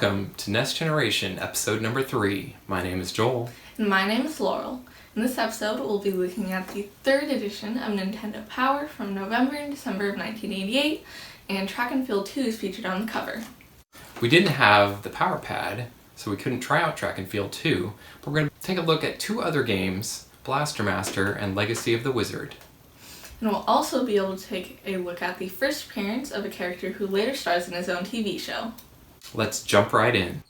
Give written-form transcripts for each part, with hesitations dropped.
Welcome to Next Generation, episode number 3. My name is Joel. And my name is Laurel. In this episode, we'll be looking at the 3rd edition of Nintendo Power from November and December of 1988, and Track and Field 2 is featured on the cover. We didn't have the Power Pad, so we couldn't try out Track and Field 2, but we're going to take a look at 2 other games, Blaster Master and Legacy of the Wizard. And we'll also be able to take a look at the first appearance of a character who later stars in his own TV show. Let's jump right in.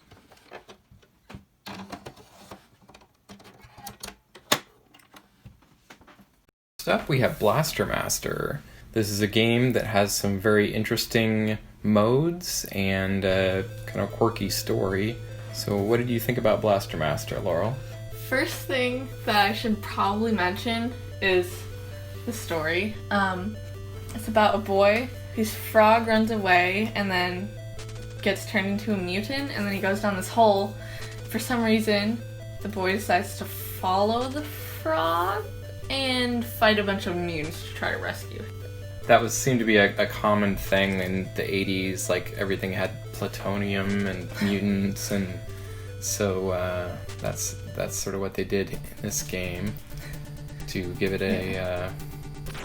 First up, we have Blaster Master. This is a game that has some very interesting modes and a kind of quirky story. So what did you think about Blaster Master, Laurel? First thing that I should probably mention is the story. It's about a boy whose frog runs away and then gets turned into a mutant, and then he goes down this hole. For some reason, the boy decides to follow the frog and fight a bunch of mutants to try to rescue him. That seemed to be a common thing in the 80s, like everything had plutonium and mutants, and so that's sort of what they did in this game to give it a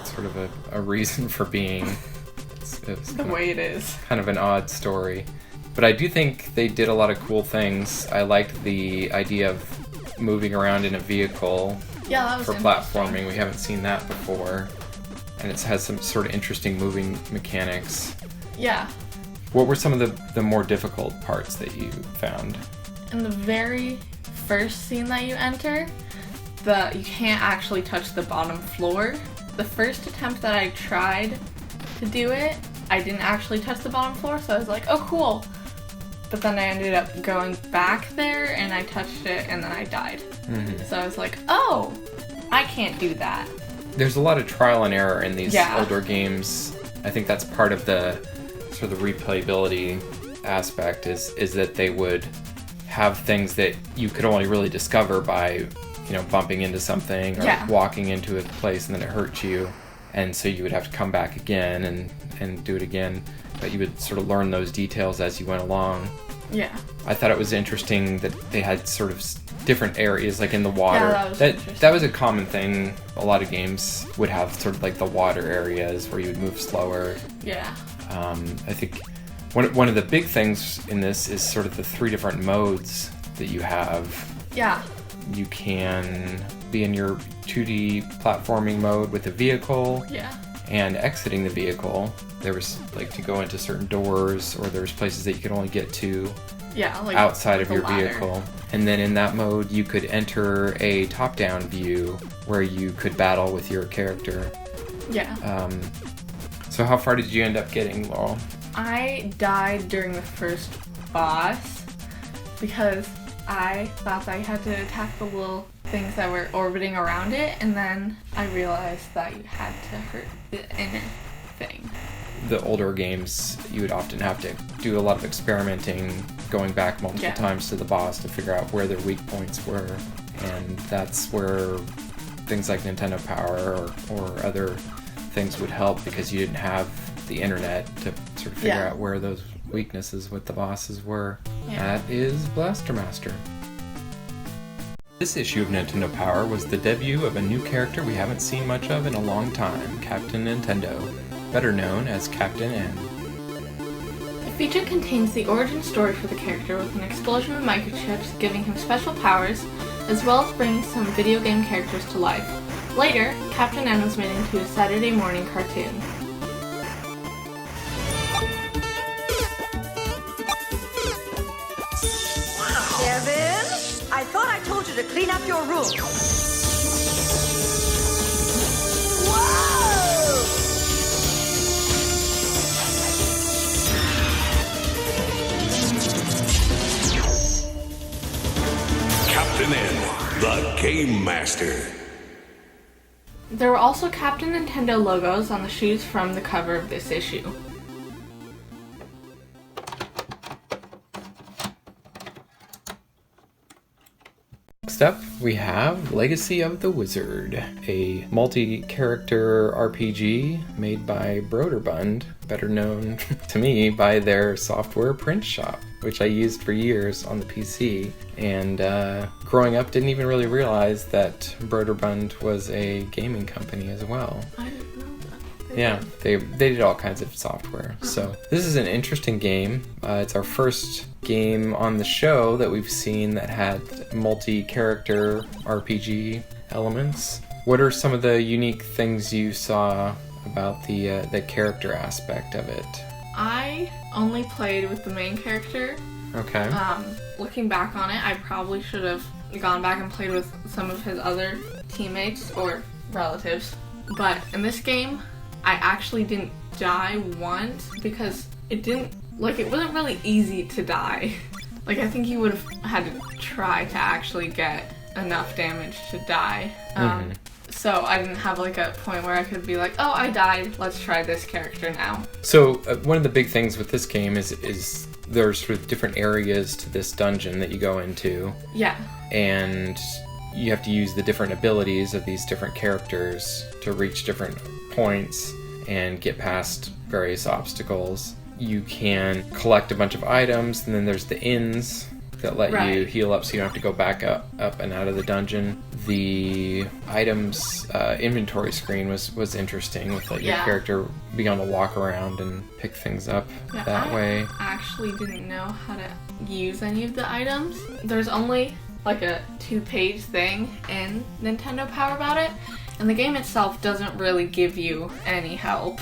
sort of a reason for being. It's the way it is. Kind of an odd story. But I do think they did a lot of cool things. I liked the idea of moving around in a vehicle that was for platforming. We haven't seen that before. And it has some sort of interesting moving mechanics. Yeah. What were some of the more difficult parts that you found? In the very first scene that you enter, you can't actually touch the bottom floor. The first attempt that I tried to do it, I didn't actually touch the bottom floor, so I was like, oh cool. But then I ended up going back there and I touched it and then I died. Mm-hmm. So I was like, oh, I can't do that. There's a lot of trial and error in these older games. I think that's part of the sort of the replayability aspect is that they would have things that you could only really discover by, bumping into something or walking into a place and then it hurt you. And so you would have to come back again and do it again. But you would sort of learn those details as you went along. Yeah. I thought it was interesting that they had sort of different areas, like in the water. Yeah, that was a common thing. A lot of games would have sort of like the water areas where you would move slower. Yeah. I think one of the big things in this is sort of the 3 different modes that you have. Yeah. You can be in your 2D platforming mode with the vehicle. Yeah. And exiting the vehicle. There was like to go into certain doors, or there was places that you could only get to outside of your vehicle. And then in that mode, you could enter a top-down view where you could battle with your character. Yeah. So how far did you end up getting, Laurel? I died during the first boss because I thought that I had to attack the little things that were orbiting around it, and then I realized that you had to hurt the inner thing. The older games, you would often have to do a lot of experimenting, going back multiple times to the boss to figure out where their weak points were, and that's where things like Nintendo Power or other things would help, because you didn't have the internet to sort of figure out where those weaknesses with the bosses were. Yeah. That is Blaster Master. This issue of Nintendo Power was the debut of a new character we haven't seen much of in a long time, Captain Nintendo, better known as Captain N. The feature contains the origin story for the character with an explosion of microchips giving him special powers, as well as bringing some video game characters to life. Later, Captain N was made into a Saturday morning cartoon. I thought I told you to clean up your room. Whoa! Captain N, the Game Master. There were also Captain Nintendo logos on the shoes from the cover of this issue. Next up, we have Legacy of the Wizard, a multi-character RPG made by Broderbund, better known to me by their software print shop. which I used for years on the PC. And growing up, didn't even really realize that Broderbund was a gaming company as well. I didn't know that. Yeah, they did all kinds of software. So this is an interesting game. It's our first game on the show that we've seen that had multi-character RPG elements. What are some of the unique things you saw about the character aspect of it? I only played with the main character. Okay. Looking back on it, I probably should have gone back and played with some of his other teammates or relatives. But in this game, I actually didn't die once because it wasn't really easy to die. Like, I think you would have had to try to actually get enough damage to die. So I didn't have like a point where I could be like, oh, I died, let's try this character now. So one of the big things with this game is there's sort of different areas to this dungeon that you go into. Yeah. And you have to use the different abilities of these different characters to reach different points and get past various obstacles. You can collect a bunch of items, and then there's the inns that let you heal up so you don't have to go back up and out of the dungeon. The items inventory screen was interesting with your character being able to walk around and pick things up that way. I actually didn't know how to use any of the items. There's only like a 2-page thing in Nintendo Power about it, and the game itself doesn't really give you any help.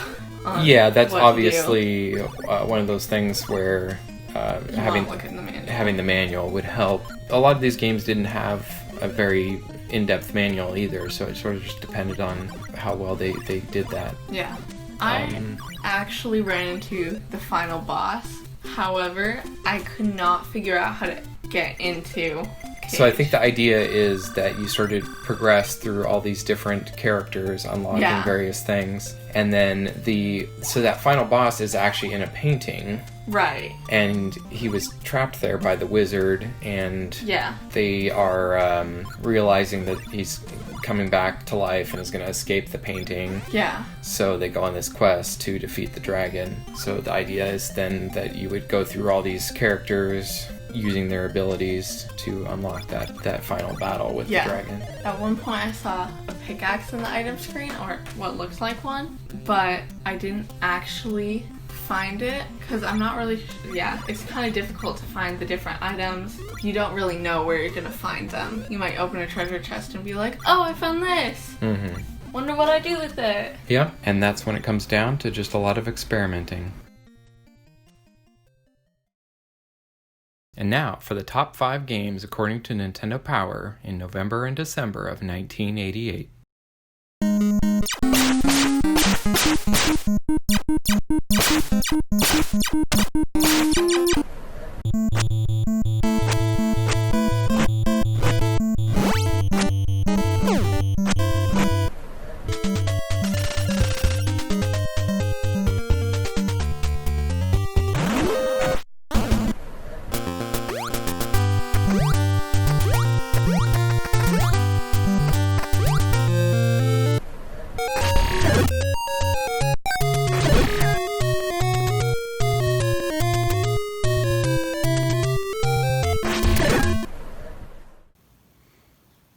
Yeah, that's obviously one of those things where having the manual would help. A lot of these games didn't have a very in-depth manual either, so it sort of just depended on how well they did that. Yeah. I actually ran into the final boss. However, I could not figure out how to get into Cage. So I think the idea is that you sort of progress through all these different characters, unlocking various things, and then so that final boss is actually in a painting. Right. And he was trapped there by the wizard, and they are realizing that he's coming back to life and is going to escape the painting. Yeah. So they go on this quest to defeat the dragon. So the idea is then that you would go through all these characters using their abilities to unlock that final battle with the dragon. At one point I saw a pickaxe in the item screen, or what looks like one, but I didn't actually find it because I'm not really it's kind of difficult to find the different items. You don't really know where you're gonna find them. You might open a treasure chest and be like, oh, I found this. Wonder what I do with it. Yeah, and that's when it comes down to just a lot of experimenting. And now for the top 5 games according to Nintendo Power in November and December of 1988.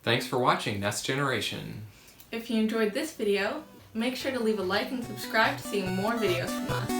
Thanks for watching Next Generation. If you enjoyed this video, make sure to leave a like and subscribe to see more videos from us.